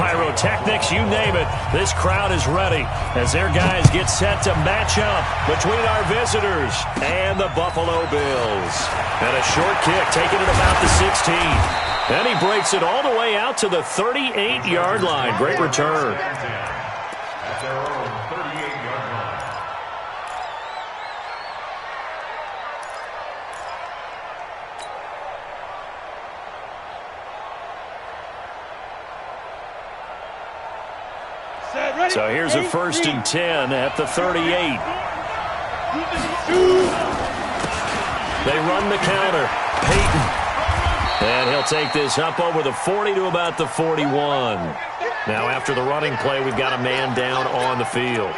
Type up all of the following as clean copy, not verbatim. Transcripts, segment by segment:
pyrotechnics, you name it. This crowd is ready as their guys get set to match up between our visitors and the Buffalo Bills. And a short kick taken at about the 16. And he breaks it all the way out to the 38-yard line. Great return. So here's a 1st and 10 at the 38. They run the counter. Peyton. And he'll take this up over the 40 to about the 41. Now after the running play, we've got a man down on the field.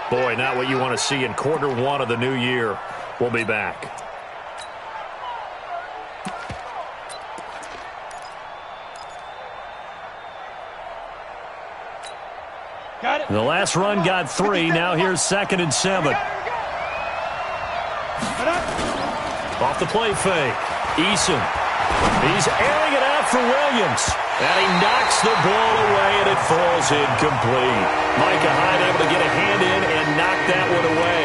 Boy, not what you want to see in quarter one of the new year. We'll be back. The last run got 3. Now here's 2nd and 7. Off the play fake. Eason. He's airing it out for Williams. And he knocks the ball away, and it falls incomplete. Micah Hyde able to get a hand in and knock that one away.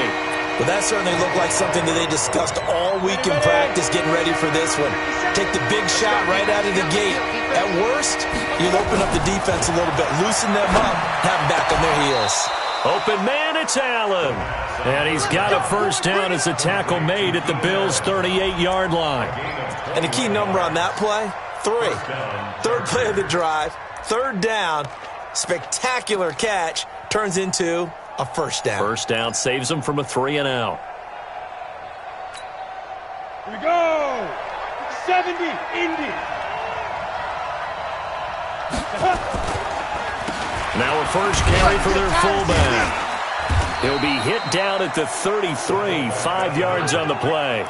Well, that certainly looked like something that they discussed all week in practice getting ready for this one. Take the big shot right out of the gate. At worst, you'll open up the defense a little bit, loosen them up, have them back on their heels. Open man, it's Allen. And he's got a 1st down as the tackle made at the Bills' 38-yard line. And the key number on that play, 3. 3rd play of the drive, 3rd down, spectacular catch, turns into a 1st down. 1st down saves them from a 3 and out. Here we go. 70, Indy. Now a 1st carry for their fullback. He'll be hit down at the 33, 5 yards on the play.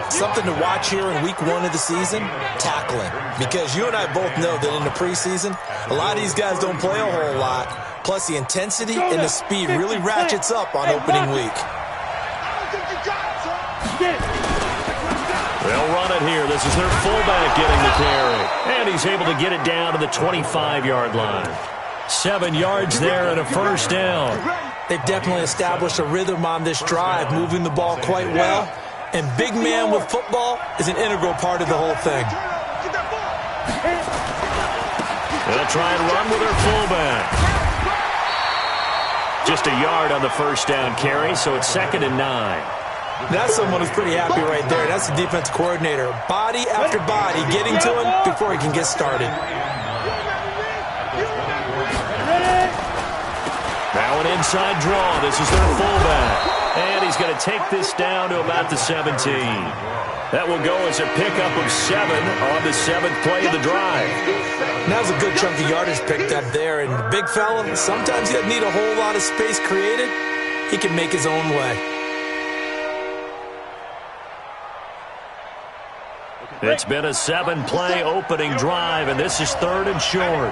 Something to watch here in week 1 of the season, tackling. Because you and I both know that in the preseason, a lot of these guys don't play a whole lot. Plus the intensity and the speed really ratchets up on opening week. They'll run it here. This is their fullback getting the carry. And he's able to get it down to the 25-yard line. 7 yards there and a 1st down. They've definitely established a rhythm on this drive, moving the ball quite well. And big man with football is an integral part of the whole thing. They'll try and run with their fullback. Just a yard on the 1st down carry, so it's 2nd and 9. That's someone who's pretty happy right there. That's the defense coordinator. Body after body getting to him before he can get started. Now an inside draw. This is their fullback. And he's going to take this down to about the 17. That will go as a pickup of 7 on the 7th play of the drive. That was a good chunk of yardage picked up there. And the big fella, sometimes he doesn't need a whole lot of space created. He can make his own way. It's been a 7-play opening drive, and this is 3rd and short.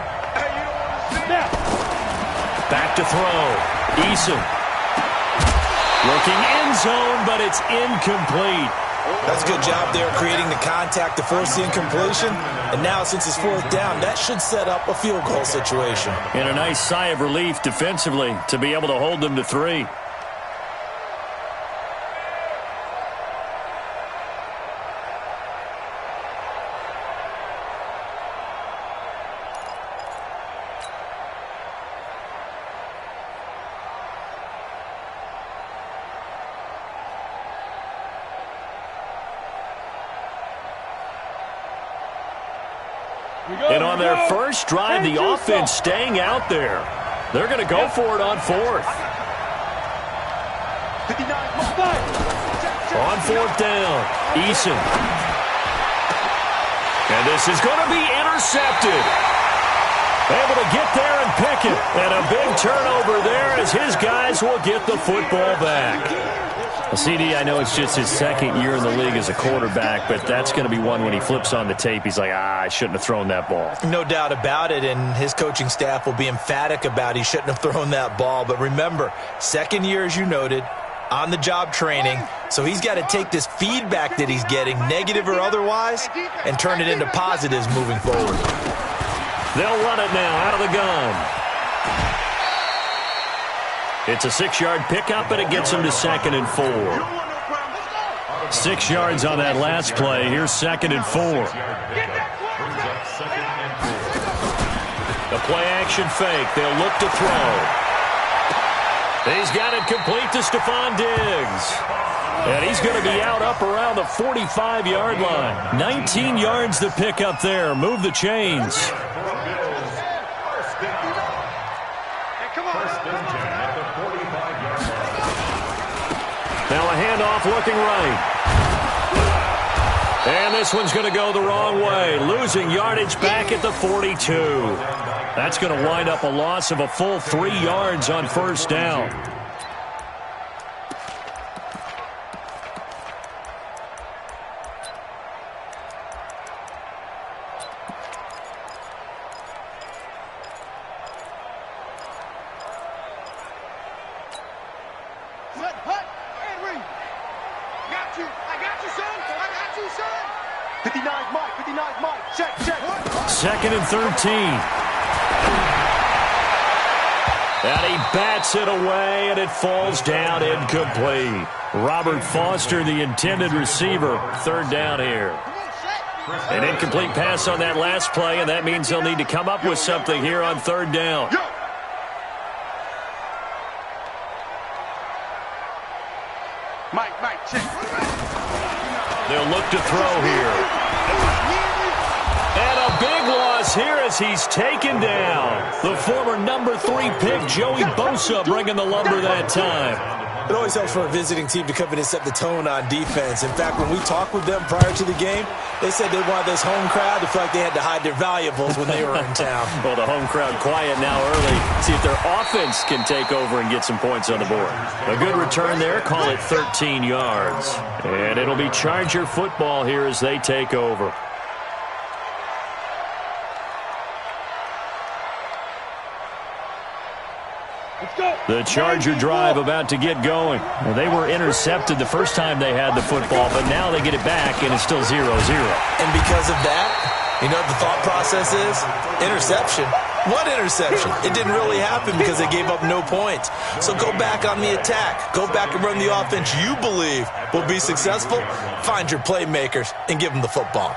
Back to throw. Eason. Looking end zone, but it's incomplete. That's a good job there creating the contact to force the incompletion. And now, since it's 4th down, that should set up a field goal situation. And a nice sigh of relief defensively to be able to hold them to 3. And on their first drive, the offense staying out there. They're going to go for it on 4th. On 4th down, Eason. And this is going to be intercepted. Able to get there and pick it. And a big turnover there as his guys will get the football back. Well, CD, I know it's just his 2nd year in the league as a quarterback, but that's going to be one when he flips on the tape, he's like, I shouldn't have thrown that ball. No doubt about it, and his coaching staff will be emphatic about he shouldn't have thrown that ball. But remember, 2nd year, as you noted, on-the-job training, so he's got to take this feedback that he's getting, negative or otherwise, and turn it into positives moving forward. They'll run it now out of the gun. It's a 6-yard pickup, and it gets them to 2nd and 4. 6 yards on that last play. Here's 2nd and 4. The play-action fake. They'll look to throw. He's got it complete to Stephon Diggs. And he's going to be out up around the 45-yard line. 19 yards to pick up there. Move the chains. Now a handoff looking right. And this one's going to go the wrong way. Losing yardage back at the 42. That's going to wind up a loss of a full 3 yards on first down. Second and 13. And he bats it away, and it falls down incomplete. Robert Foster, the intended receiver. 3rd down here. An incomplete pass on that last play, and that means they'll need to come up with something here on 3rd down. They'll look to throw here. And a big loss here as he's taken down. The former number 3 pick, Joey Bosa, bringing the lumber that time. It always helps for a visiting team to come in and set the tone on defense. In fact, when we talked with them prior to the game, they said they wanted this home crowd to feel like they had to hide their valuables when they were in town. Well, the home crowd quiet now early. See if their offense can take over and get some points on the board. A good return there. Call it 13 yards. And it'll be Charger football here as they take over. The Charger drive about to get going. Well, they were intercepted the first time they had the football, but now they get it back, and it's still 0-0. And because of that, you know what the thought process is? Interception. What interception? It didn't really happen because they gave up no points. So go back on the attack. Go back and run the offense you believe will be successful. Find your playmakers and give them the football.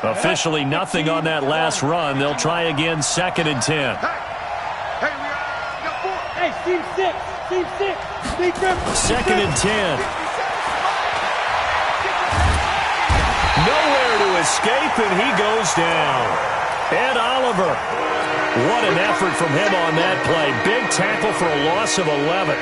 Officially nothing on that last run. They'll try again, 2nd and 10. Team 6. 2nd and 10. Nowhere to escape, and he goes down. Ed Oliver. What an effort from him on that play. Big tackle for a loss of 11.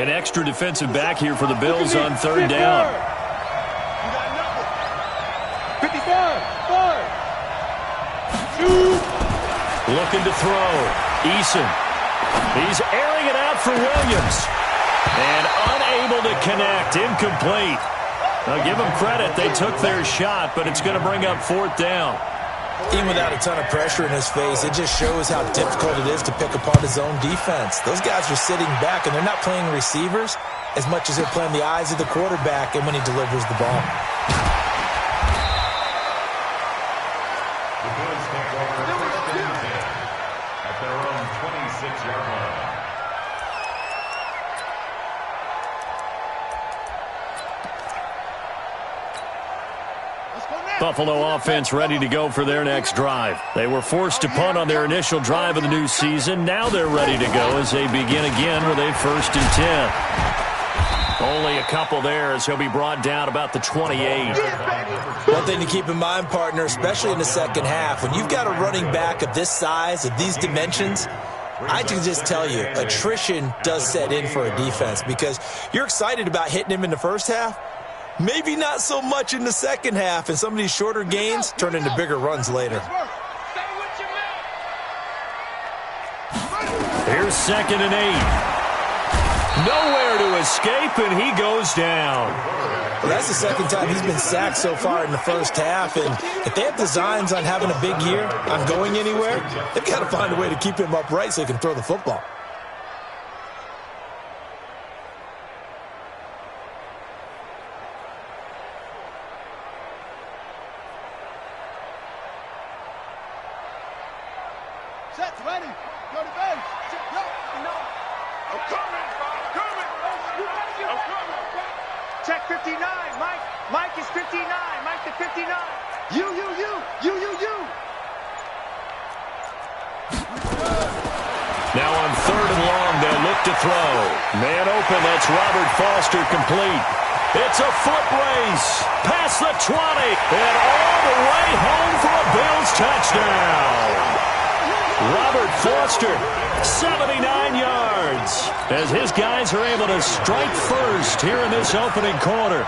An extra defensive back here for the Bills on 3rd down. 55. Looking to throw. Eason. He's airing it out for Williams. And unable to connect. Incomplete. Now give them credit. They took their shot, but it's going to bring up 4th down. Even without a ton of pressure in his face, it just shows how difficult it is to pick apart his own defense. Those guys are sitting back, and they're not playing receivers as much as they're playing the eyes of the quarterback and when he delivers the ball. Buffalo offense ready to go for their next drive. They were forced to punt on their initial drive of the new season. Now they're ready to go as they begin again with a 1st and 10. Only a couple there as he'll be brought down about the 28. One thing to keep in mind, partner, especially in the second half, when you've got a running back of this size, of these dimensions, I can just tell you, attrition does set in for a defense because you're excited about hitting him in the first half. Maybe not so much in the second half, and some of these shorter gains turn into bigger runs later. Here's 2nd and 8. Nowhere to escape, and he goes down. Well, that's the second time he's been sacked so far in the first half, and if they have designs on having a big year, on going anywhere, they've got to find a way to keep him upright so he can throw the football. Set, ready. Go to base. No. I'm coming. I'm coming. Check 59. Mike is 59. Mike to 59. You. Now on 3rd and long, they'll look to throw. Man open, that's Robert Foster complete. It's a foot race. Past the 20. And all the way home for a Bills touchdown. Robert Foster, 79 yards. As his guys are able to strike first here in this opening quarter.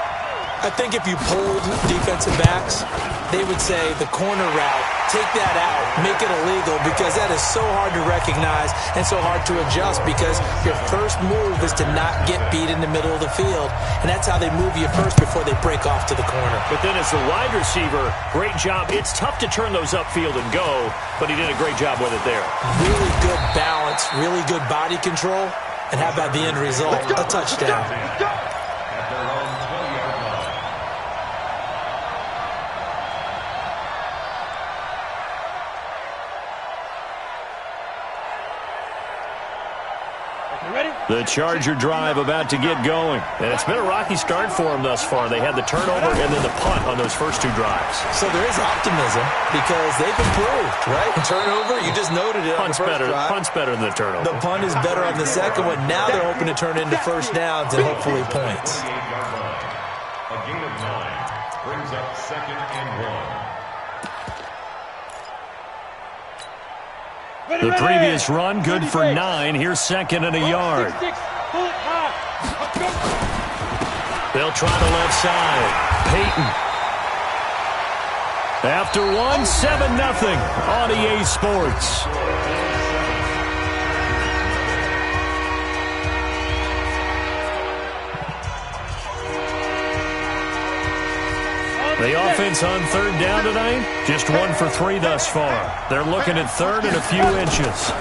I think if you polled defensive backs, they would say the corner route, take that out, make it illegal, because that is so hard to recognize and so hard to adjust, because your first move is to not get beat in the middle of the field, and that's how they move you first before they break off to the corner. But then as the wide receiver, great job. It's tough to turn those upfield and go, but he did a great job with it there. Really good balance, really good body control, and how about the end result? A touchdown. The Charger drive about to get going. And it's been a rocky start for them thus far. They had the turnover and then the punt on those first 2 drives. So there is optimism because they've improved, right? Turnover, you just noted it on the first drive. Punt's better than the turnover. The punt is better on the second one. Now they're hoping to turn into first downs and hopefully points. A gain of 9 brings up 2nd and 1. The previous run, good for 9. Here's 2nd and a yard. They'll try the left side. Peyton. After 1, 7-0 on EA Sports. The offense on 3rd down tonight, just 1 for 3 thus far. They're looking at 3rd and a few inches.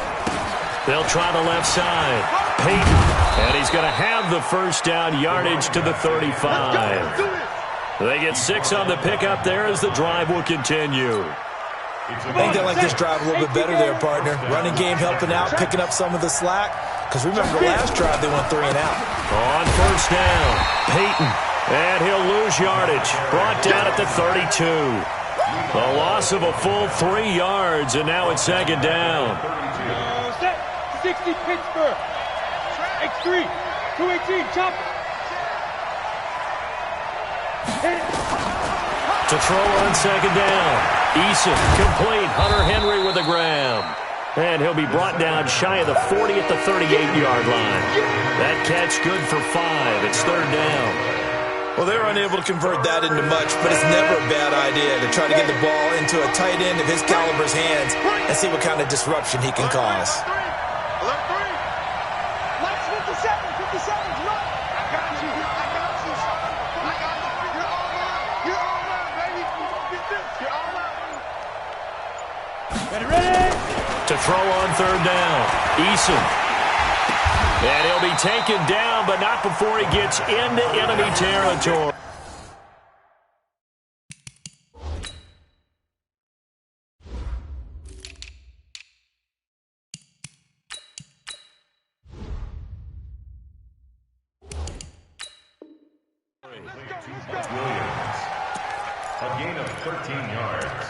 They'll try the left side. Peyton, and he's going to have the first down, yardage to the 35. They get 6 on the pickup there as the drive will continue. I think they like this drive a little bit better there, partner. Running game helping out, picking up some of the slack. Because remember, the last drive they went 3 and out. On first down, Peyton. And he'll lose yardage. Brought down at the 32. A loss of a full 3 yards, and now it's 2nd down. Set. 60 Pittsburgh. X3. 218. Chop. To throw on 2nd down. Eason complete. Hunter Henry with a grab. And he'll be brought down shy of the 40 at the 38-yard line. That catch good for 5. It's 3rd down. Well, they're unable to convert that into much, but it's never a bad idea to try to get the ball into a tight end of his caliber's hands and see what kind of disruption he can cause. To throw on 3rd down, Eason. And he'll be taken down, but not before he gets into enemy territory. Williams. A gain of 13 yards.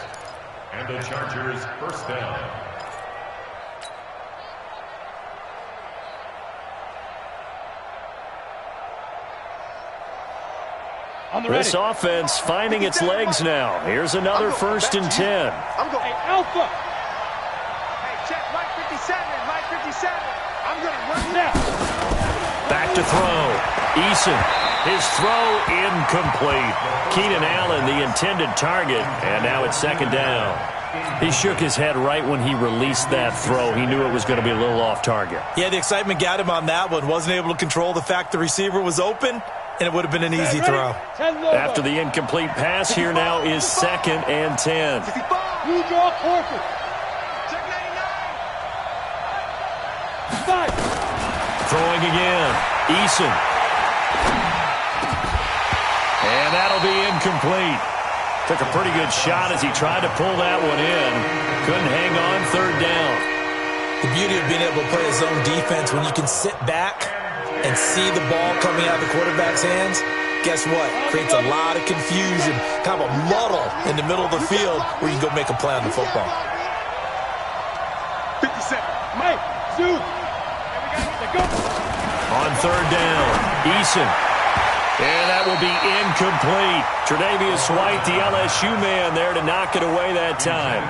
And the Chargers first down. This offense finding its legs now. Here's another 1st and 10. I'm going. Hey, Alpha. Hey, check Mike 57. Mike 57. I'm going to run now. Back to throw. Eason. His throw incomplete. Keenan Allen, the intended target, and now it's 2nd down. He shook his head right when he released that throw. He knew it was going to be a little off target. Yeah, the excitement got him on that one. Wasn't able to control the fact the receiver was open, and it would have been an easy throw. After the incomplete pass, here now is 2nd and 10. Blue draw Corker. Check 99. Five. Throwing again. Eason. And that'll be incomplete. Took a pretty good shot as he tried to pull that one in. Couldn't hang on 3rd down. The beauty of being able to play a zone defense when you can sit back and see the ball coming out of the quarterback's hands, guess what? Creates a lot of confusion, kind of a muddle in the middle of the field where you can go make a play on the football. 57. Mike, Zoo. On third down, Eason. And that will be incomplete. Tre'Davious White, the LSU man, there to knock it away that time.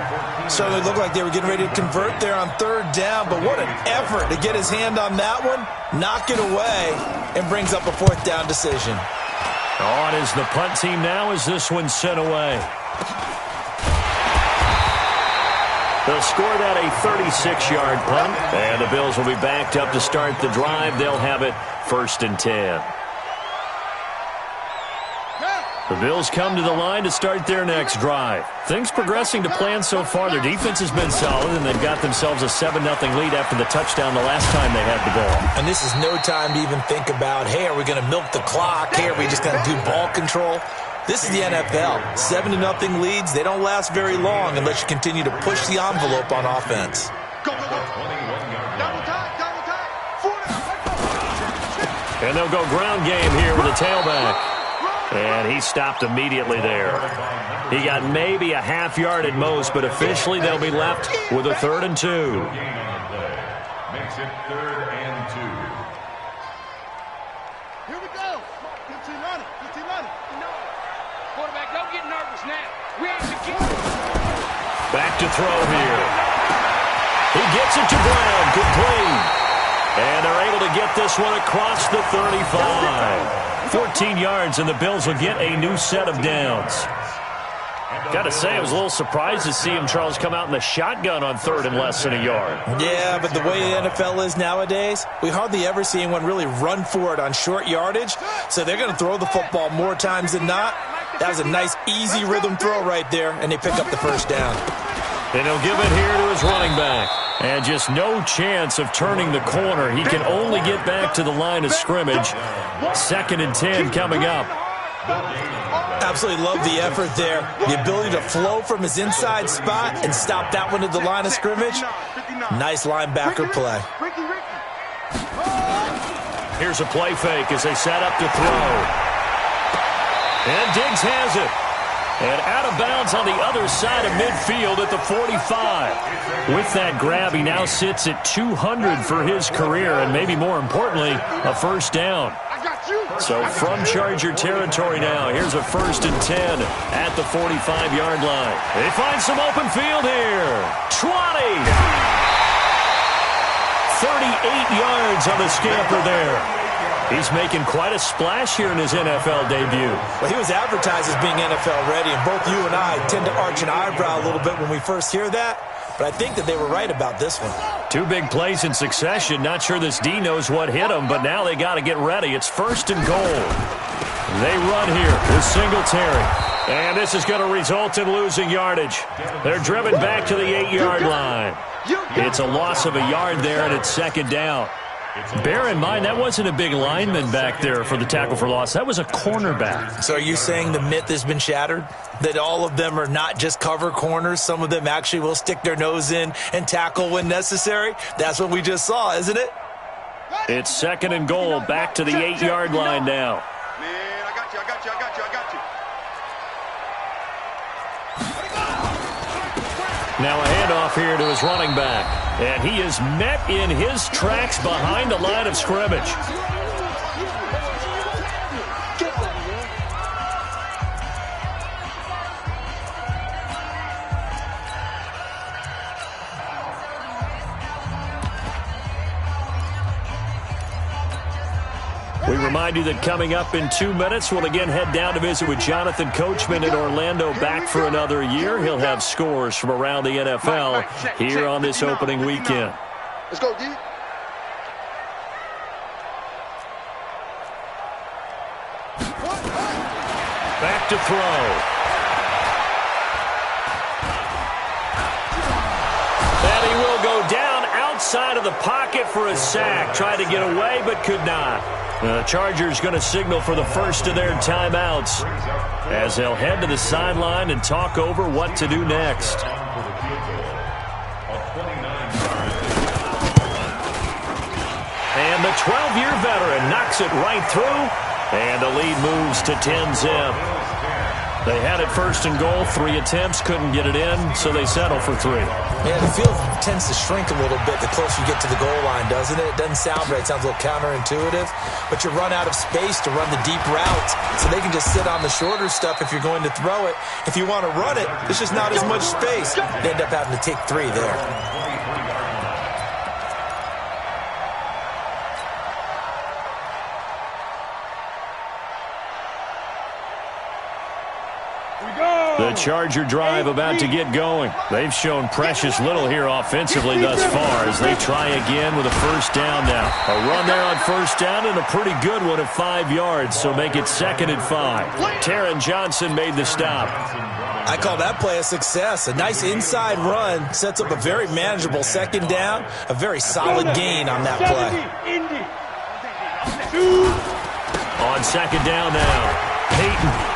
Certainly looked like they were getting ready to convert there on third down, but what an effort to get his hand on that one, knock it away, and brings up a fourth down decision. On is the punt team now as this one's sent away. They'll score that a 36-yard punt, and the Bills will be backed up to start the drive. They'll have it 1st and 10. The Bills come to the line to start their next drive. Things progressing to plan so far. Their defense has been solid, and they've got themselves a 7-0 lead after the touchdown the last time they had the ball. And this is no time to even think about, hey, are we going to milk the clock? Hey, are we just going to do ball control? This is the NFL. 7-0 leads, they don't last very long unless you continue to push the envelope on offense. Go, go, go. Double time, double time. 40. And they'll go ground game here with a tailback. And he stopped immediately there. He got maybe a half yard at most, but officially they'll be left with a 3rd and 2. Makes it 3rd and 2. Here we go. 15 running, 15 running. No. Quarterback, don't get nervous now. We ain't the Back to throw here. He gets it to Brown, complete. And they're able to get this one across the 35. 14 yards, and the Bills will get a new set of downs. Got to say, I was a little surprised to see him, Charles, come out in the shotgun on 3rd and less than a yard. Yeah, but the way the NFL is nowadays, we hardly ever see anyone really run for it on short yardage, so they're going to throw the football more times than not. That was a nice, easy rhythm throw right there, and they pick up the first down. And he'll give it here to his running back. And just no chance of turning the corner. He can only get back to the line of scrimmage. 2nd and 10 coming up. Absolutely love the effort there. The ability to flow from his inside spot and stop that one at the line of scrimmage. Nice linebacker play. Here's a play fake as they set up to throw. And Diggs has it. And out of bounds on the other side of midfield at the 45. With that grab, he now sits at 200 for his career, and maybe more importantly, a first down. So from Charger territory now, here's a 1st and 10 at the 45-yard line. They find some open field here. 20. 38 yards on the scamper there. He's making quite a splash here in his NFL debut. Well, he was advertised as being NFL ready, and both you and I tend to arch an eyebrow a little bit when we first hear that, but I think that they were right about this one. 2 big plays in succession. Not sure this D knows what hit him, but now they got to get ready. It's 1st and goal. They run here with Singletary. And this is going to result in losing yardage. They're driven back to the 8-yard line. It's a loss of a yard there, and it's 2nd down. Bear in mind, that wasn't a big lineman back there for the tackle for loss. That was a cornerback. So are you saying the myth has been shattered? That all of them are not just cover corners? Some of them actually will stick their nose in and tackle when necessary? That's what we just saw, isn't it? It's 2nd and goal, back to the 8-yard line now. Man, I got you, I got you, I got you, I got you. Now a handoff here to his running back. And he is met in his tracks behind the line of scrimmage. We remind you that coming up in 2 minutes, we'll again head down to visit with Jonathan Coachman in Orlando, back for another year. He'll have scores from around the NFL here on this opening weekend. Let's go, D. Back to throw. And he will go down outside of the pocket for a sack. Tried to get away, but could not. The Chargers going to signal for the first of their timeouts as they'll head to the sideline and talk over what to do next. And the 12-year veteran knocks it right through, and the lead moves to 10-zip. They had it first and goal, 3 attempts, couldn't get it in, so they settle for 3. Yeah, the field tends to shrink a little bit the closer you get to the goal line, doesn't it? It doesn't sound right. It sounds a little counterintuitive, but you run out of space to run the deep routes, so they can just sit on the shorter stuff if you're going to throw it. If you want to run it, there's just not as much space. They end up having to take 3 there. The Charger drive about to get going. They've shown precious little here offensively thus far as they try again with a first down now. A run there on first down and a pretty good one at 5 yards, so make it 2nd and 5. Taron Johnson made the stop. I call that play a success. A nice inside run sets up a very manageable 2nd down, a very solid gain on that play. On 2nd down now, Peyton.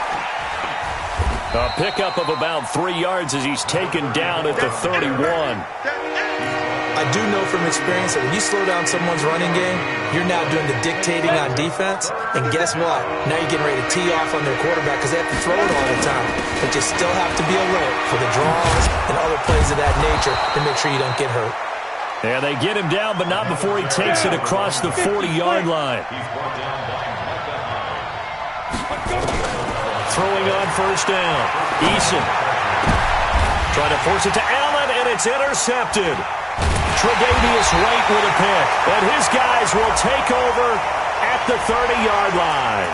A pickup of about 3 yards as he's taken down at the 31. I do know from experience that when you slow down someone's running game, you're now doing the dictating on defense. And guess what? Now you're getting ready to tee off on their quarterback because they have to throw it all the time. But you still have to be alert for the draws and other plays of that nature to make sure you don't get hurt. Yeah, they get him down, but not before he takes it across the 40-yard line. Throwing on first down. Eason trying to force it to Allen, and it's intercepted. Tre'Davious White with a pick, and his guys will take over at the 30-yard line.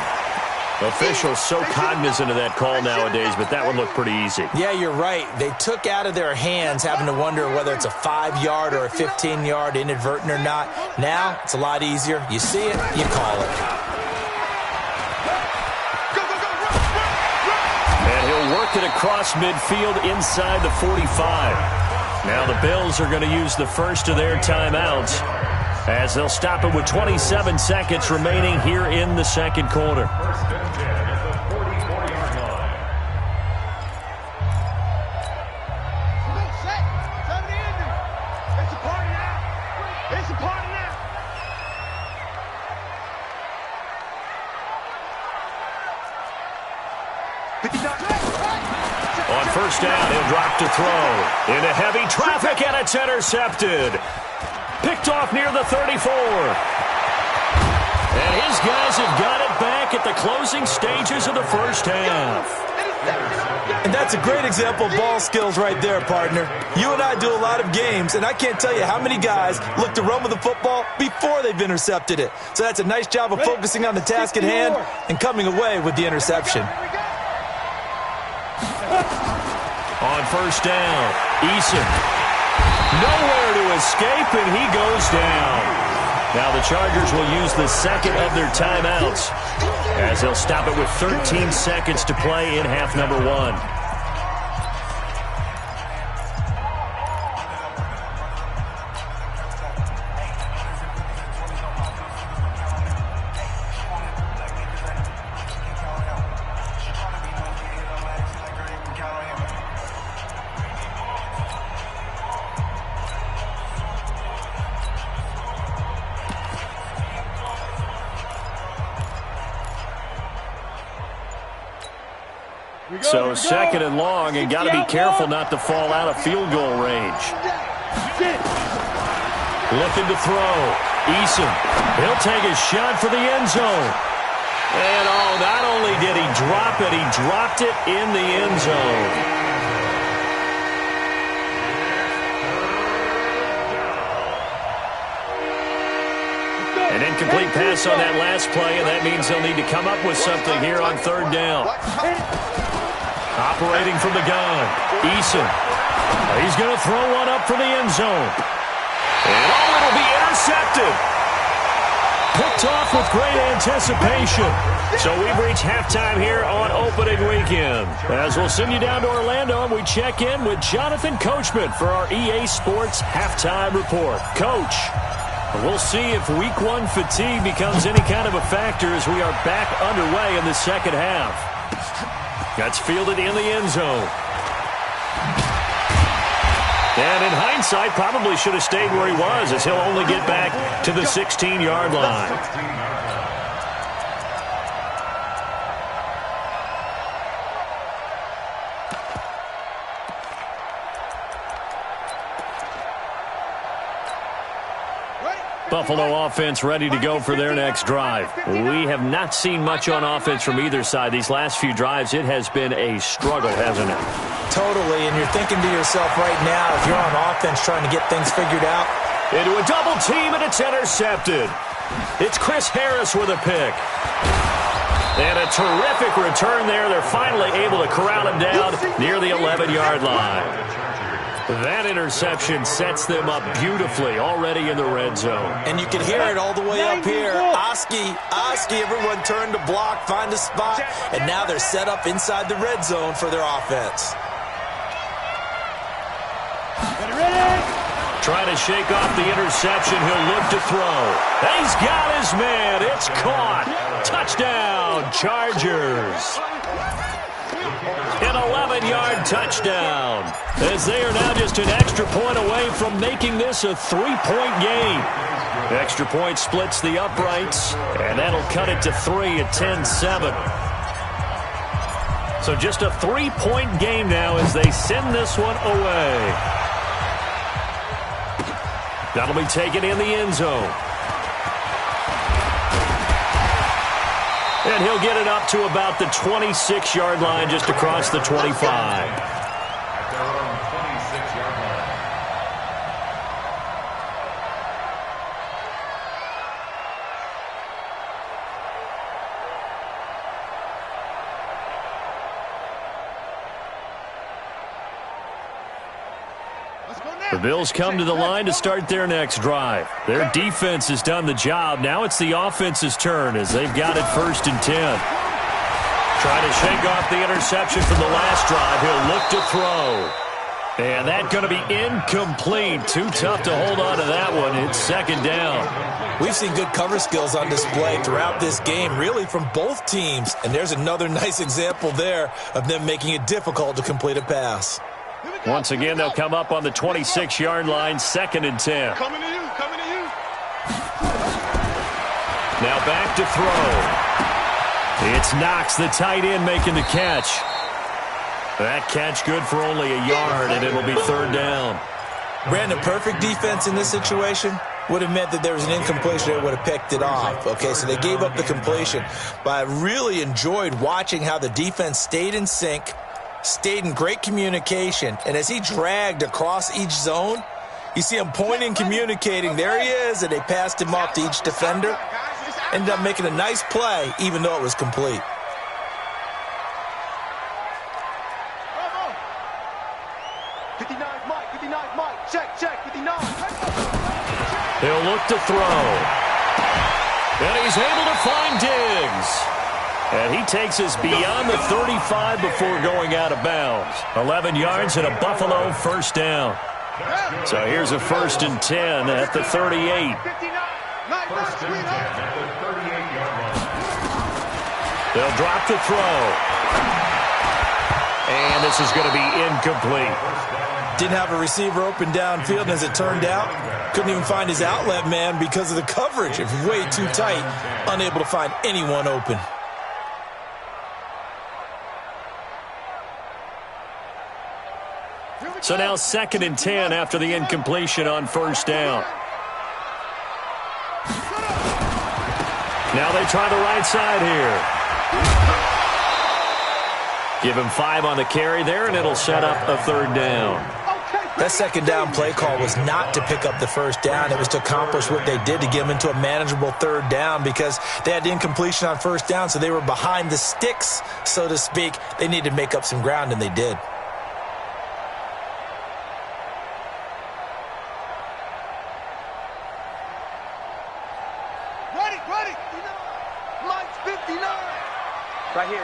Officials so cognizant of that call nowadays, but that would look pretty easy. Yeah, you're right. They took out of their hands having to wonder whether it's a 5-yard or a 15-yard inadvertent or not. Now, it's a lot easier. You see it, you call it. Work it across midfield inside the 45. Now the Bills are going to use the first of their timeouts as they'll stop it with 27 seconds remaining here in the 2nd quarter. On first down, he'll drop to throw. Into heavy traffic, and it's intercepted. Picked off near the 34. And his guys have got it back at the closing stages of the first half. And that's a great example of ball skills right there, partner. You and I do a lot of games, and I can't tell you how many guys look to run with the football before they've intercepted it. So that's a nice job of focusing on the task at hand and coming away with the interception. On first down, Eason. Nowhere to escape, and he goes down. Now the Chargers will use the 2nd of their timeouts as they'll stop it with 13 seconds to play in half number 1. So 2nd and long, and got to be careful not to fall out of field goal range. Looking to throw. Eason. He'll take a shot for the end zone. And not only did he drop it, he dropped it in the end zone. An incomplete pass on that last play, and that means they'll need to come up with something here on 3rd down. Operating from the gun, Eason. He's going to throw one up for the end zone. And it'll be intercepted. Picked off with great anticipation. So we've reached halftime here on opening weekend. As we'll send you down to Orlando, and we check in with Jonathan Coachman for our EA Sports Halftime Report. Coach, we'll see if Week 1 fatigue becomes any kind of a factor as we are back underway in the 2nd half. That's fielded in the end zone. And in hindsight, probably should have stayed where he was, as he'll only get back to the 16-yard line. Buffalo offense ready to go for their next drive. We have not seen much on offense from either side. These last few drives, it has been a struggle, hasn't it? Totally, and you're thinking to yourself right now, if you're on offense trying to get things figured out. Into a double team, and it's intercepted. It's Chris Harris with a pick. And a terrific return there. They're finally able to corral him down near the 11-yard line. That interception sets them up beautifully already in the red zone. And you can hear it all the way up here. Oski, everyone turned to block, find a spot, and now they're set up inside the red zone for their offense. Trying to shake off the interception. He'll look to throw. He's got his man. It's caught. Touchdown, Chargers. An 11-yard touchdown, as they are now just an extra point away from making this a 3-point game. Extra point splits the uprights, and that'll cut it to 3 at 10-7. So just a 3-point game now as they send this one away. That'll be taken in the end zone. And he'll get it up to about the 26-yard line, just across the 25. At their own 26-yard line. The Bills come to the line to start their next drive. Their defense has done the job. Now it's the offense's turn as they've got it 1st and 10. Trying to shake off the interception from the last drive. He'll look to throw. And that's going to be incomplete. Too tough to hold on to that one. It's 2nd down. We've seen good cover skills on display throughout this game, really from both teams. And there's another nice example there of them making it difficult to complete a pass. Once again, they'll come up on the 26-yard line, 2nd and 10. Coming to you. Now back to throw. It's Knox, the tight end, making the catch. That catch good for only a yard, and it'll be 3rd down. Brandon, perfect defense in this situation would have meant that there was an incompletion. They would have picked it off. Okay, so they gave up the completion. But I really enjoyed watching how the defense stayed in sync, stayed in great communication, and as he dragged across each zone, you see him pointing, communicating. There he is, and they passed him off to each defender. Ended up making a nice play, even though it was complete. Check, 59. He'll look to throw. And he's able to find Diggs. And he takes us beyond the 35 before going out of bounds. 11 yards and a Buffalo 1st down. So here's a 1st and 10 at the 38. 1st and 10 at the 38-yard line. They'll drop the throw. And this is going to be incomplete. Didn't have a receiver open downfield, and as it turned out, couldn't even find his outlet man because of the coverage. It was way too tight, unable to find anyone open. So now 2nd and 10 after the incompletion on 1st down. Now they try the right side here. Give him 5 on the carry there, and it'll set up a 3rd down. That 2nd down play call was not to pick up the 1st down. It was to accomplish what they did to get them into a manageable 3rd down because they had incompletion on 1st down, so they were behind the sticks, so to speak. They needed to make up some ground, and they did. Ready. Mike's 59. Right here.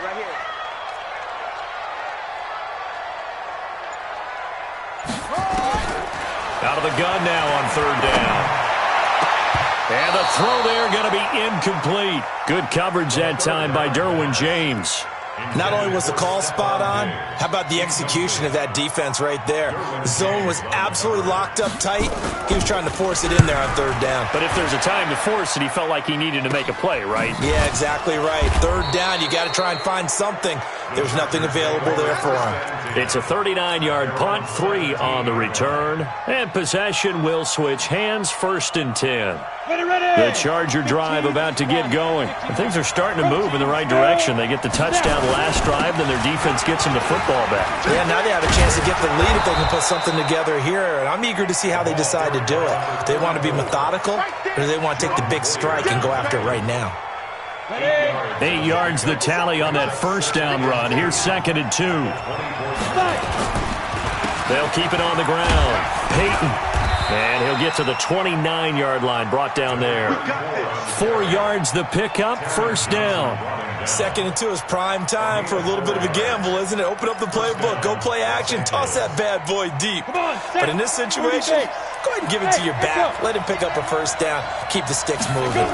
Out of the gun now on 3rd down. And the throw there going to be incomplete. Good coverage that time by Derwin James. Not only was the call spot on, how about the execution of that defense right there? The zone was absolutely locked up tight. He was trying to force it in there on third down. But if there's a time to force it, he felt like he needed to make a play, right? Yeah, exactly right. Third down, you got to try and find something. There's nothing available there for him. It's a 39-yard punt, 3 on the return, and possession will switch hands, 1st and 10. The Charger drive about to get going. And things are starting to move in the right direction. They get the touchdown last drive, then their defense gets them the football back. Yeah, now they have a chance to get the lead if they can put something together here. And I'm eager to see how they decide to do it. Do they want to be methodical, or do they want to take the big strike and go after it right now? 8 yards the tally on that first down run. Here's 2nd and 2. They'll keep it on the ground. Peyton. And he'll get to the 29-yard line, brought down there. 4 yards the pickup, 1st down. 2nd and 2 is prime time for a little bit of a gamble, isn't it? Open up the playbook, go play action, toss that bad boy deep. But in this situation, go ahead and give it to your back. Let him pick up a 1st down, keep the sticks moving.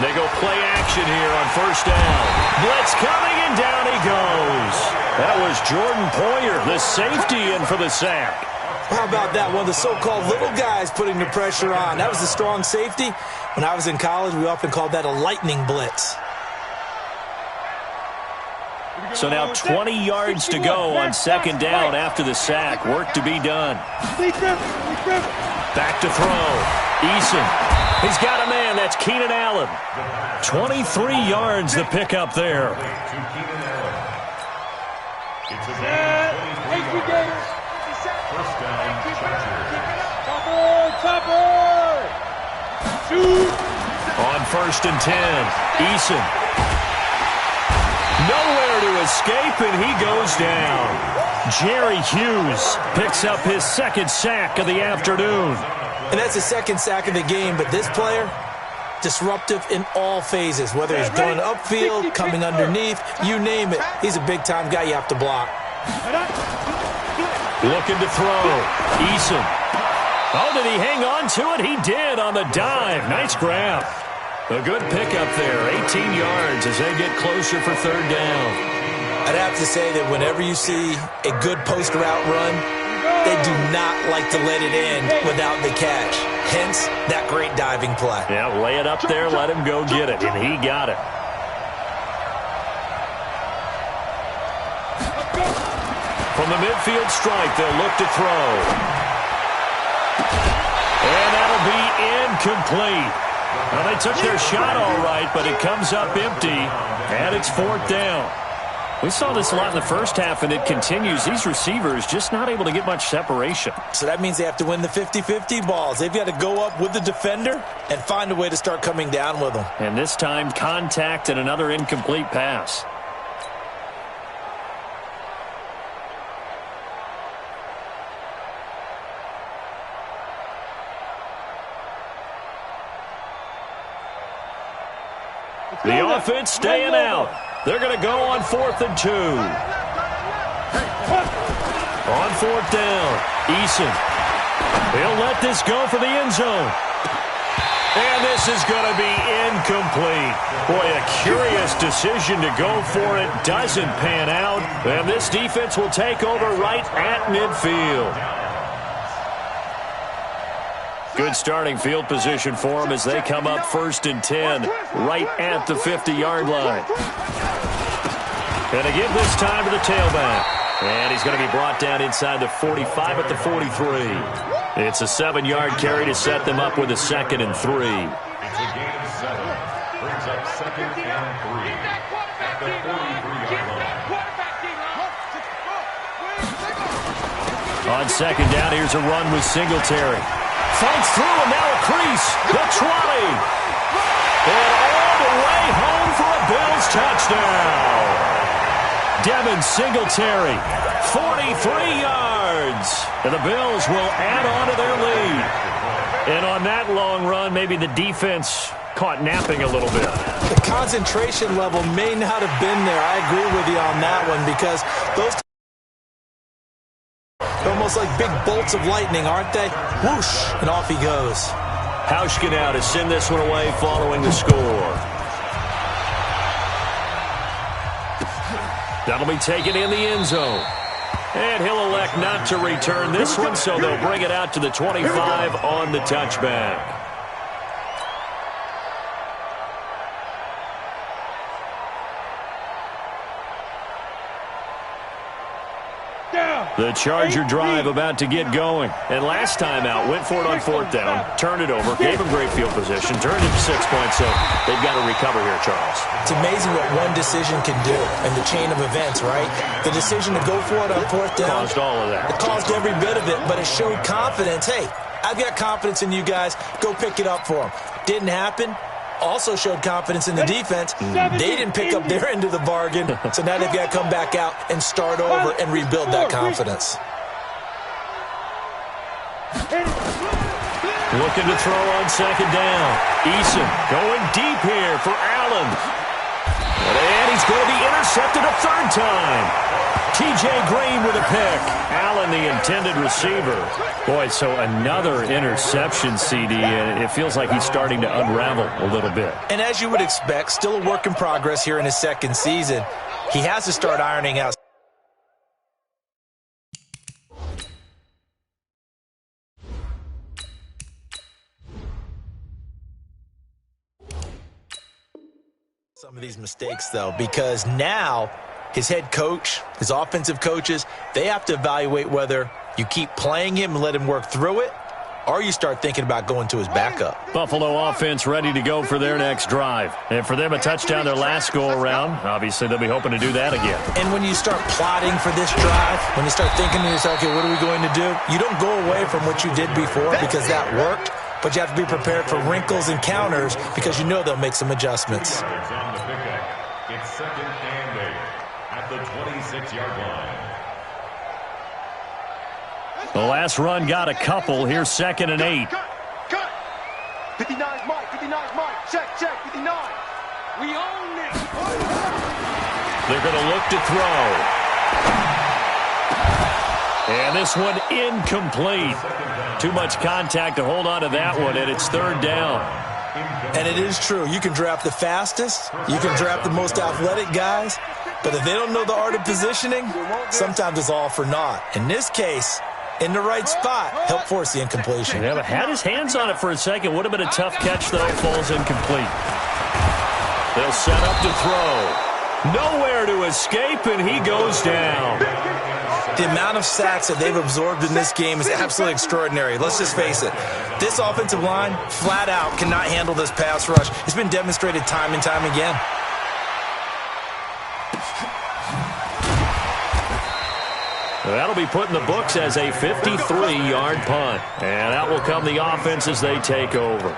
They go play action here on 1st down. Blitz coming, and down he goes. That was Jordan Poyer, the safety, in for the sack. How about that? One of the so-called little guys putting the pressure on. That was the strong safety. When I was in college, we often called that a lightning blitz. So now 20 yards to go on 2nd down after the sack. Work to be done. Back to throw. Eason. He's got a man. That's Keenan Allen. 23 yards the pickup there. First down, On 1st and 10, Eason. Nowhere to escape, and he goes down. Jerry Hughes picks up his 2nd sack of the afternoon. And that's his 2nd sack of the game, but this player, disruptive in all phases, whether he's going upfield, coming underneath, you name it. He's a big-time guy you have to block. Looking to throw. Eason. Oh, did he hang on to it? He did on the dive. Nice grab. A good pickup there. 18 yards as they get closer for 3rd down. I'd have to say that whenever you see a good post route run, they do not like to let it in without the catch. Hence, that great diving play. Yeah, lay it up there, let him go get it, and he got it. From the midfield strike, they'll look to throw. And that'll be incomplete. Well, they took their shot all right, but it comes up empty, and it's 4th down. We saw this a lot in the first half, and it continues. These receivers just not able to get much separation. So that means they have to win the 50-50 balls. They've got to go up with the defender and find a way to start coming down with them. And this time, contact and another incomplete pass. The offense staying out. They're going to go on 4th and 2. On 4th down, Eason. He'll let this go for the end zone. And this is going to be incomplete. Boy, a curious decision to go for it. Doesn't pan out. And this defense will take over right at midfield. Good starting field position for them as they come up 1st and 10 right at the 50-yard line. And again this time to the tailback. And he's going to be brought down inside the 45 at the 43. It's a 7-yard carry to set them up with a 2nd and 3. it's a gain of 7. Brings up 2nd and 3 at the 43-yard line. On 2nd down, here's a run with Singletary. Fights through, and now a crease. The trolley. And all the way home for a Bills touchdown. Devin Singletary, 43 yards. And the Bills will add on to their lead. And on that long run, maybe the defense caught napping a little bit. The concentration level may not have been there. I agree with you on that one because those almost like big bolts of lightning, aren't they? Whoosh, and off he goes. Hauschka now to send this one away following the score. That'll be taken in the end zone. And he'll elect not to return this one, so they'll bring it out to the 25 on the touchback. The Charger drive about to get going. And last time out, went for it on fourth down, turned it over, gave him great field position, turned it to 6 points, so they've got to recover here, Charles. It's amazing what one decision can do in the chain of events, right? The decision to go for it on fourth down. Caused all of that. It caused every bit of it, but it showed confidence. Hey, I've got confidence in you guys. Go pick it up for them. Didn't happen. Also showed confidence in the defense. They didn't pick up their end of the bargain, so now they've got to come back out and start over and rebuild that confidence. Looking to throw on second down. Eason going deep here for Allen. And he's going to be intercepted a third time. T.J. Green with a pick. Allen, the intended receiver. Boy, so another interception, CD, and it feels like he's starting to unravel a little bit. And as you would expect, still a work in progress here in his second season. He has to start ironing out some of these mistakes, though, because now his head coach, his offensive coaches, they have to evaluate whether you keep playing him and let him work through it, or you start thinking about going to his backup. Buffalo offense ready to go for their next drive. And for them, a touchdown their last go-around. Obviously, they'll be hoping to do that again. And when you start plotting for this drive, when you start thinking to yourself, okay, what are we going to do? You don't go away from what you did before because that worked, but you have to be prepared for wrinkles and counters because you know they'll make some adjustments. On the pickup, it's second and 8 at the 26-yard line. The last run got a couple. Here's second and 8. Cut. 59's Mike. 59's Mike. Check. 59. We own this. They're going to look to throw. And this one incomplete. Too much contact to hold on to that one, and it's third down. And it is true. You can draft the fastest. You can draft the most athletic guys. But if they don't know the art of positioning, sometimes it's all for naught. In this case, in the right spot, help force the incompletion. Yeah, but had his hands on it for a second. Would have been a tough catch, though. Falls incomplete. They'll set up to throw. Nowhere to escape, and he goes down. The amount of sacks that they've absorbed in this game is absolutely extraordinary. Let's just face it. This offensive line, flat out, cannot handle this pass rush. It's been demonstrated time and time again. That'll be put in the books as a 53-yard punt. And out will come the offense as they take over.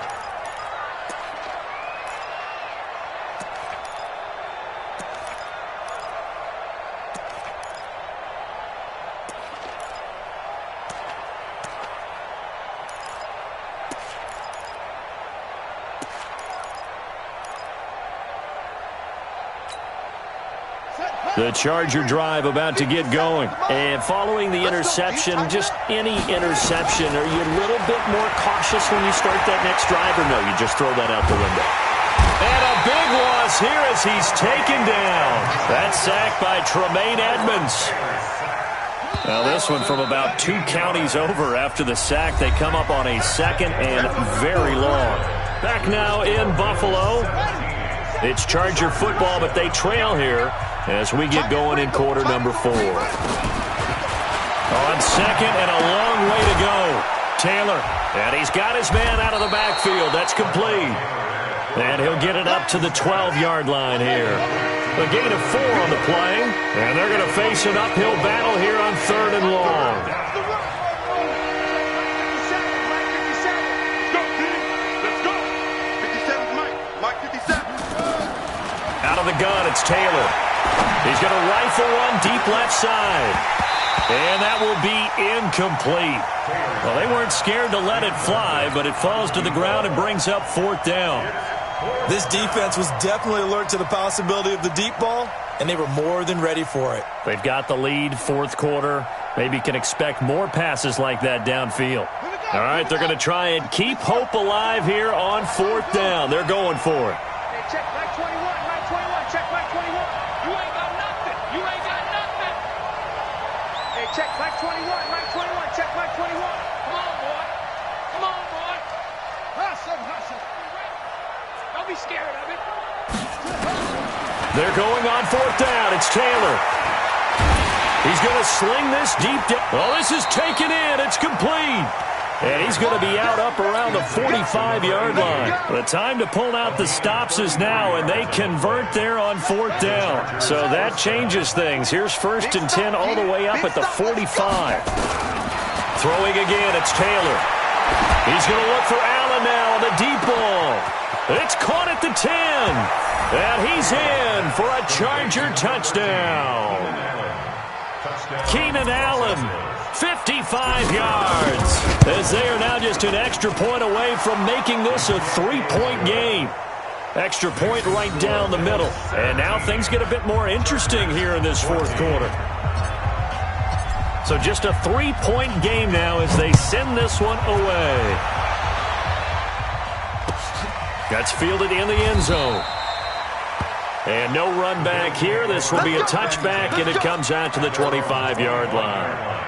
The Charger drive about to get going. And following the interception, just any interception, are you a little bit more cautious when you start that next drive, or no, you just throw that out the window? And a big loss here as he's taken down. That sack by Tremaine Edmonds. Now this one from about 2 counties over after the sack. They come up on a second and very long. Back now in Buffalo. It's Charger football, but they trail here as we get going in quarter number 4. On second and a long way to go. Taylor, and he's got his man out of the backfield. That's complete. And he'll get it up to the 12-yard line here. A gain of 4 on the play, and they're going to face an uphill battle here on third and long. Let's go. 57's Mike. Mike 57. Out of the gun, it's Taylor. He's going to rifle one deep left side. And that will be incomplete. Well, they weren't scared to let it fly, but it falls to the ground and brings up fourth down. This defense was definitely alert to the possibility of the deep ball, and they were more than ready for it. They've got the lead, fourth quarter. Maybe can expect more passes like that downfield. All right, they're going to try and keep hope alive here on fourth down. They're going for it. Hey, check Mike 21. Mike 21. Check Mike 21. You ain't got nothing. You ain't check, Mike 21, Mike 21, check, Mike 21. Come on, boy. Come on, boy. Hustle. Don't be scared of it. They're going on fourth down. It's Taylor. He's going to sling this deep down. Oh, this is taken in. It's complete. And he's going to be out up around the 45-yard line. The time to pull out the stops is now, and they convert there on fourth down. So that changes things. Here's 1st and 10 all the way up at the 45. Throwing again, it's Taylor. He's going to look for Allen now on the deep ball. It's caught at the 10. And he's in for a Charger touchdown. Keenan Allen, 55 yards, as they are now just an extra point away from making this a 3-point game. Extra point right down the middle. And now things get a bit more interesting here in this fourth quarter. So just a 3-point game now as they send this one away. That's fielded in the end zone. And no run back here. This will be a touchback, and it comes out to the 25-yard line.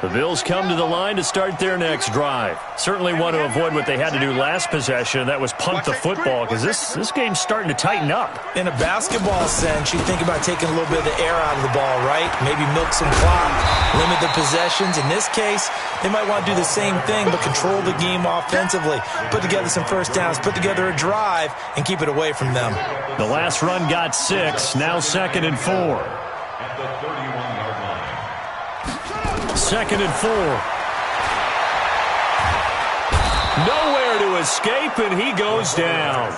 The Bills come to the line to start their next drive. Certainly want to avoid what they had to do last possession. That was punt the football, because this game's starting to tighten up. In a basketball sense, you think about taking a little bit of the air out of the ball, right? Maybe milk some clock, limit the possessions. In this case, they might want to do the same thing, but control the game offensively. Put together some first downs, put together a drive, and keep it away from them. The last run got 6, now 2nd and 4. At the 31-yard line. 2nd and 4. Nowhere to escape, and he goes down.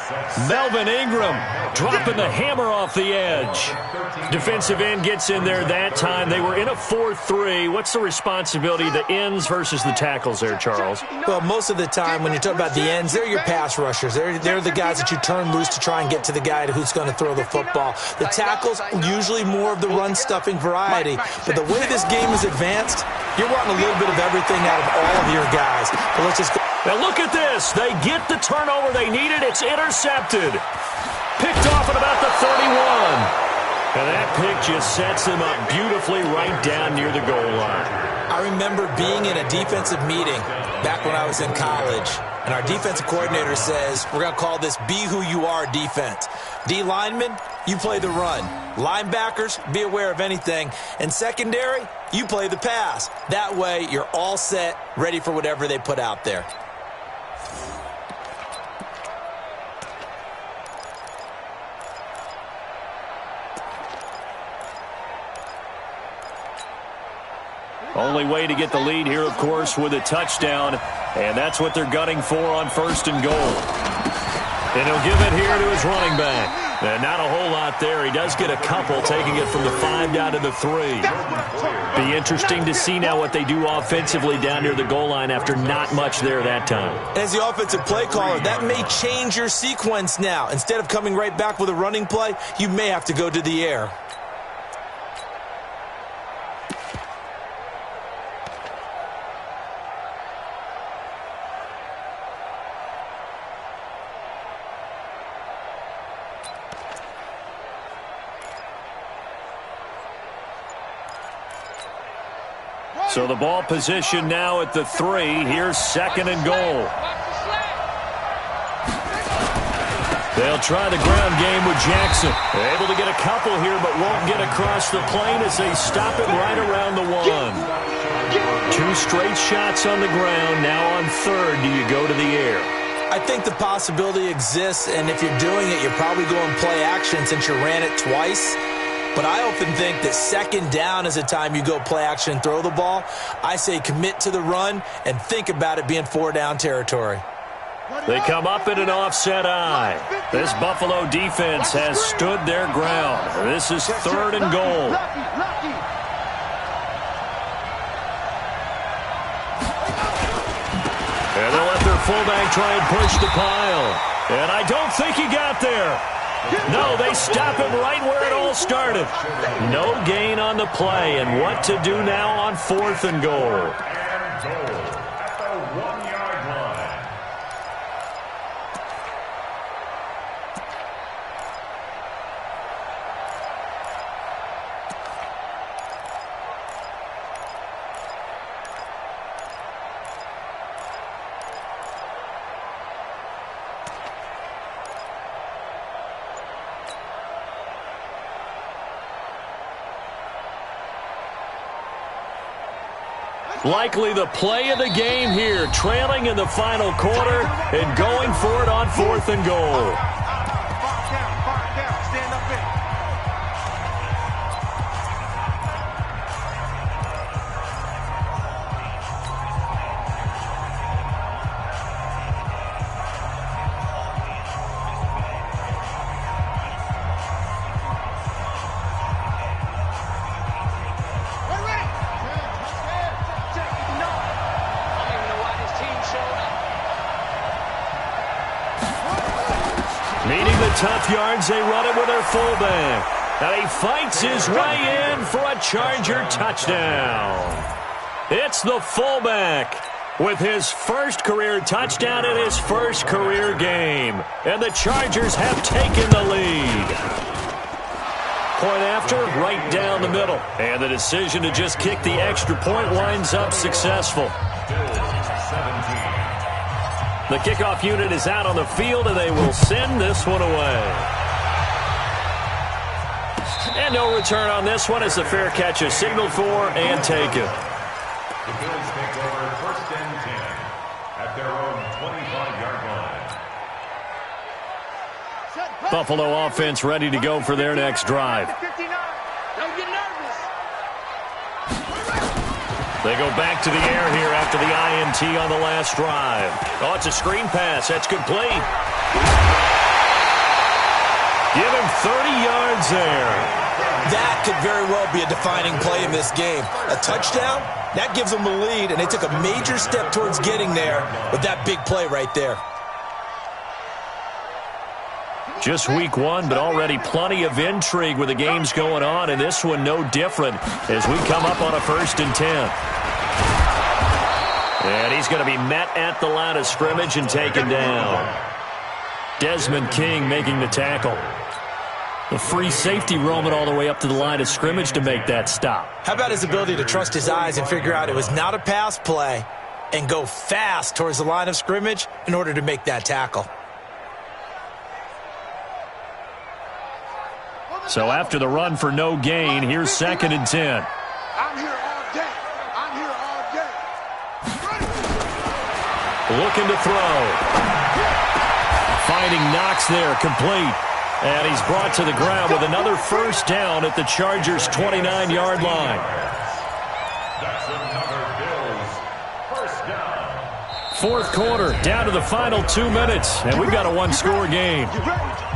Melvin Ingram dropping the hammer off the edge. Defensive end gets in there that time. They were in a 4-3. What's the responsibility, the ends versus the tackles there, Charles? Well, most of the time when you talk about the ends, they're your pass rushers. They're the guys that you turn loose to try and get to the guy who's going to throw the football. The tackles, usually more of the run-stuffing variety. But the way this game is advanced, you're wanting a little bit of everything out of all of your guys. But let's just go. Now look at this. They get the turnover they needed. It's intercepted. Picked off at about the 31. And that pick just sets him up beautifully right down near the goal line. I remember being in a defensive meeting back when I was in college, and our defensive coordinator says, we're going to call this Be Who You Are defense. D linemen, you play the run. Linebackers, be aware of anything. And secondary, you play the pass. That way, you're all set, ready for whatever they put out there. Only way to get the lead here, of course, with a touchdown. And that's what they're gunning for on 1st and goal. And he'll give it here to his running back. And not a whole lot there. He does get a couple, taking it from the 5 down to the 3. Be interesting to see now what they do offensively down near the goal line after not much there that time. As the offensive play caller, that may change your sequence now. Instead of coming right back with a running play, you may have to go to the air. So the ball position now at the 3. Here's 2nd and goal. They'll try the ground game with Jackson. They're able to get a couple here, but won't get across the plane as they stop it right around the 1. 2 straight shots on the ground. Now on 3rd, do you go to the air? I think the possibility exists, and if you're doing it, you're probably going play action since you ran it twice. But I often think that 2nd down is the time you go play action and throw the ball. I say commit to the run and think about it being 4-down territory. They come up in an offset eye. This Buffalo defense has stood their ground. This is 3rd and goal. And they'll let their fullback try and push the pile. And I don't think he got there. No, they stop him right where it all started. No gain on the play, and what to do now on 4th and goal. And goal at the 1-yard line. Likely the play of the game here, trailing in the final quarter and going for it on 4th and goal. Stand up in. Meeting the tough yards, they run it with their fullback. And he fights his way in for a Charger touchdown. It's the fullback with his first career touchdown in his first career game. And the Chargers have taken the lead. Point after, right down the middle. And the decision to just kick the extra point winds up successful. The kickoff unit is out on the field, and they will send this one away. And no return on this one as the fair catch is signaled for and taken. The Bills take over 1st and 10 at their own 25-yard line. Buffalo offense ready to go for their next drive. Don't get nervous. They go back to the air here after the INT on the last drive. Oh, it's a screen pass. That's complete. Give him 30 yards there. That could very well be a defining play in this game. A touchdown, that gives them the lead, and they took a major step towards getting there with that big play right there. Just week 1, but already plenty of intrigue with the games going on, and this one no different as we come up on a 1st and 10. And he's going to be met at the line of scrimmage and taken down. Desmond King making the tackle. The free safety roaming all the way up to the line of scrimmage to make that stop. How about his ability to trust his eyes and figure out it was not a pass play and go fast towards the line of scrimmage in order to make that tackle? So after the run for no gain, here's 2nd and 10. I'm here all day. I'm here all day. Looking to throw. Finding Knox there, complete. And he's brought to the ground with another 1st down at the Chargers' 29-yard line. That's another Bills 1st down. 4th quarter, down to the final 2 minutes, and we've got a one-score game. You ready?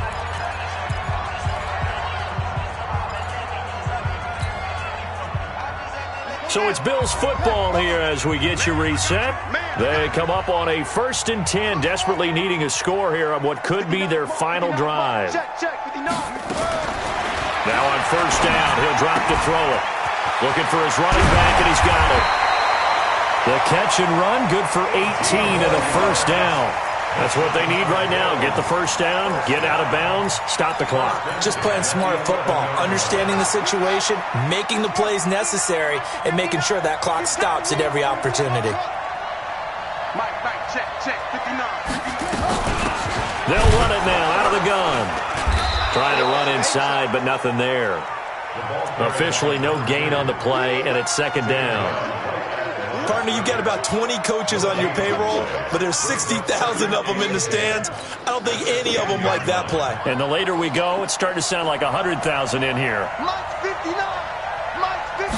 So it's Bills football here as we get you reset. They come up on a 1st and 10, desperately needing a score here on what could be their final drive. Check, 59. Now on 1st down, he'll drop to throw it. Looking for his running back, and he's got it. The catch and run, good for 18 and a 1st down. That's what they need right now. Get the 1st down, get out of bounds, stop the clock. Just playing smart football, understanding the situation, making the plays necessary, and making sure that clock stops at every opportunity. Mike, check, 59. They'll run it now out of the gun. Trying to run inside, but nothing there. Officially no gain on the play, and it's 2nd down. Partner, you've got about 20 coaches on your payroll, but there's 60,000 of them in the stands. I don't think any of them like that play. And the later we go, it's starting to sound like 100,000 in here. Mike, 59. Mike, 58.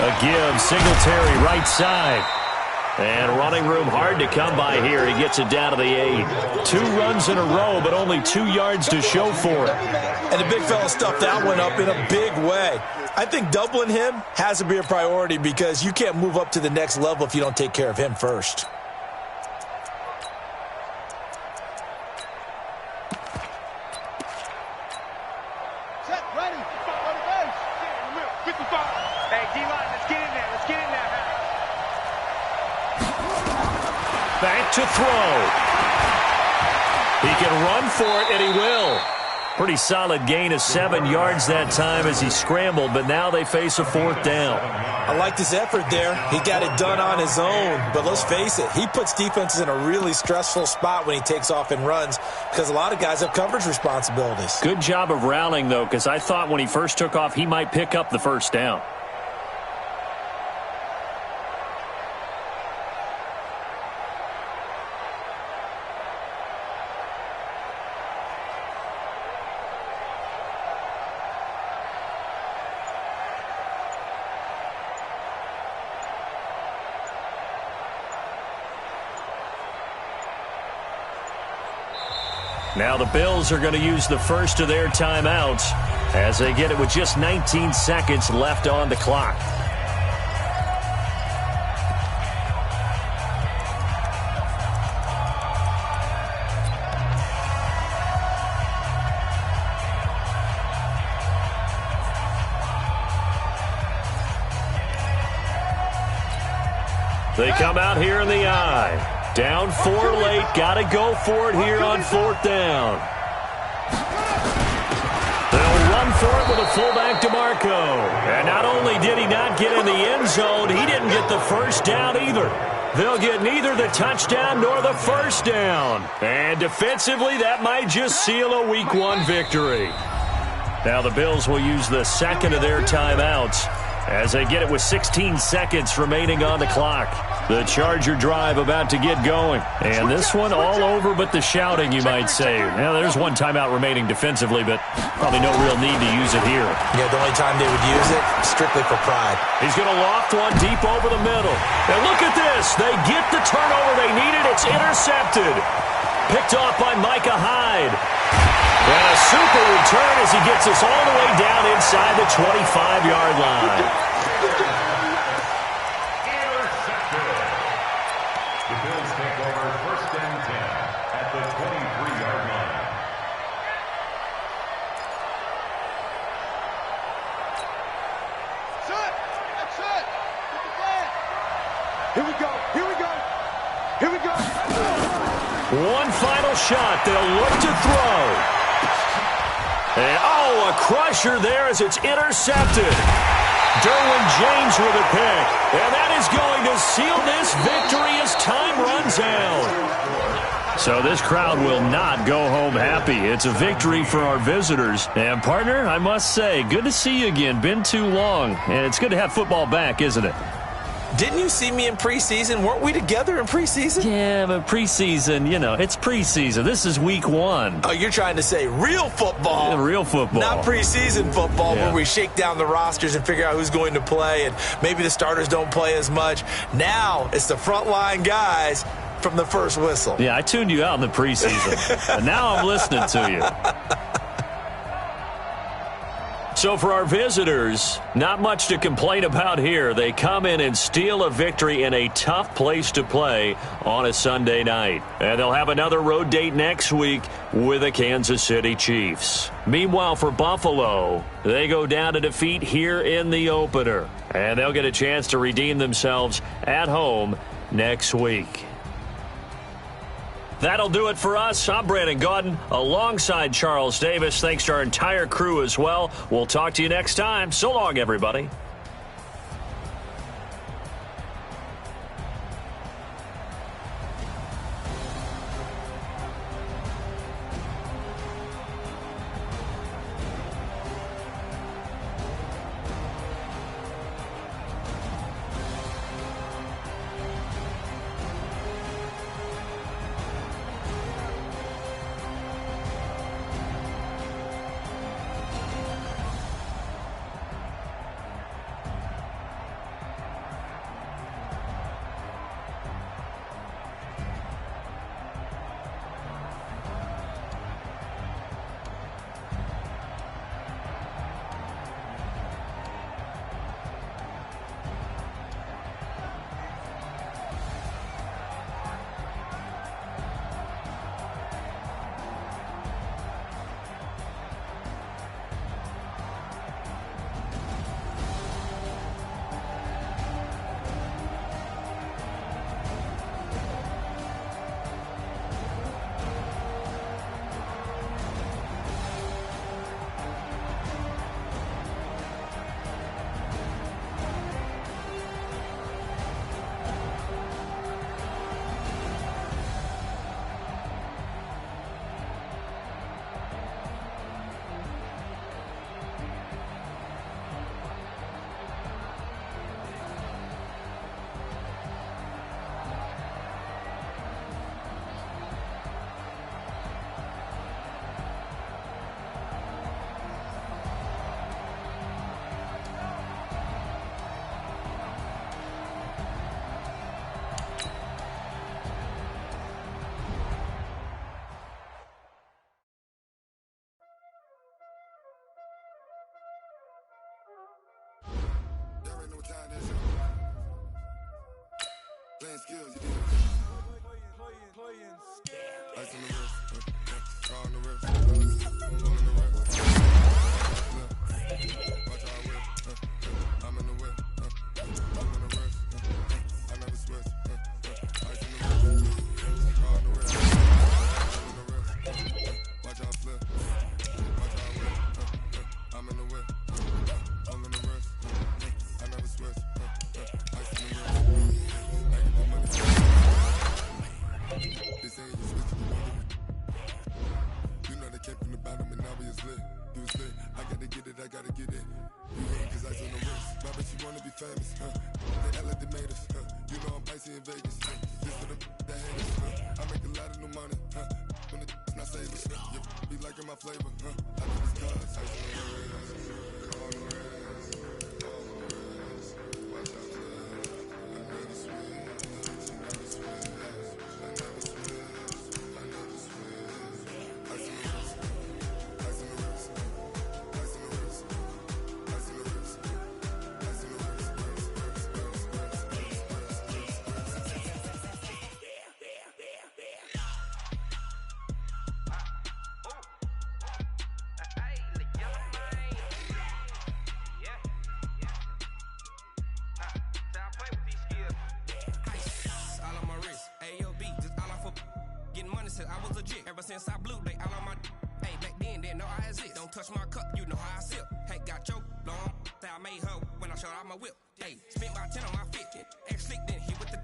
A give, Singletary right side. And running room hard to come by here. He gets it down to the 8. 2 runs in a row, but only 2 yards to show for it. And the big fella stuffed that one up in a big way. I think doubling him has to be a priority because you can't move up to the next level if you don't take care of him first. back to throw. He can run for it, and he will. Pretty solid gain of 7 yards that time as he scrambled, but now they face a 4th down. I liked his effort there. He got it done on his own. But let's face it, he puts defenses in a really stressful spot when he takes off and runs because a lot of guys have coverage responsibilities. Good job of rallying, though, because I thought when he first took off, he might pick up the 1st down. Now the Bills are going to use the first of their timeouts as they get it with just 19 seconds left on the clock. They come out here in the eye. Down 4 late, got to go for it here on 4th down. They'll run for it with a fullback DeMarco. And not only did he not get in the end zone, he didn't get the 1st down either. They'll get neither the touchdown nor the 1st down. And defensively, that might just seal a Week 1 victory. Now the Bills will use the second of their timeouts as they get it with 16 seconds remaining on the clock. The Charger drive about to get going. And this one all over but the shouting, you might say. Now, there's one timeout remaining defensively, but probably no real need to use it here. Yeah, the only time they would use it, strictly for pride. He's going to loft one deep over the middle. And look at this. They get the turnover they needed. It's intercepted. Picked off by Micah Hyde. And a super return as he gets us all the way down inside the 25-yard line. The Bills take over 1st and 10 at the 23-yard line. Set! That's it! Get the flag! Here we go! Here we go! Here we go! One final shot. They'll look to throw. And, a crusher there as it's intercepted. Derwin James with a pick. And that is going to seal this victory as time runs out. So this crowd will not go home happy. It's a victory for our visitors. And, partner, I must say, good to see you again. Been too long. And it's good to have football back, isn't it? Didn't you see me in preseason? Weren't we together in preseason? Yeah, but preseason, it's preseason. This is Week 1. Oh, you're trying to say real football. Yeah, real football. Not preseason football Yeah. where we shake down the rosters and figure out who's going to play and maybe the starters don't play as much. Now it's the frontline guys from the first whistle. Yeah, I tuned you out in the preseason. And now I'm listening to you. So for our visitors, not much to complain about here. They come in and steal a victory in a tough place to play on a Sunday night. And they'll have another road date next week with the Kansas City Chiefs. Meanwhile, for Buffalo, they go down to defeat here in the opener. And they'll get a chance to redeem themselves at home next week. That'll do it for us. I'm Brandon Gaudin alongside Charles Davis. Thanks to our entire crew as well. We'll talk to you next time. So long, everybody. skills. Ice on the wrist, car on the wrist, tool in the wrist. Watch how I whip, I'm in the whip, I'm in the wrist, I never switch. Ice in the wrist, car on the wrist, tool in the wrist. Watch how I flip, watch how I whip, I'm in the whip, I'm in the wrist, I never switch. Ice in the wrist, I get the money. This ain't you switch. You know they came from the bottom and now we is lit. You was lit, I gotta get it, I gotta get it. You hate cause ice on the wrist. My bitch, you wanna be famous, They hella they made us, You know I'm icy in Vegas, This for the that haters, I make a lot of new money, When the not savers, You be liking my flavor, I think it's cause ice on the wrist, on the wrist, on the wrist. Watch out, I never switch, I never switch, I never switch, I never switch. Ice on the wrist, ice on the wrist, ice on the wrist, ice on the wrist, ice on the wrist. I was legit ever since I blew they all on my hey back then didn't know I exist. Don't touch my cup, you know how I sip. Hey, got your long, I made her when I showed out my whip. Hey, spent about 10 on my 50. Ex slick then hit with the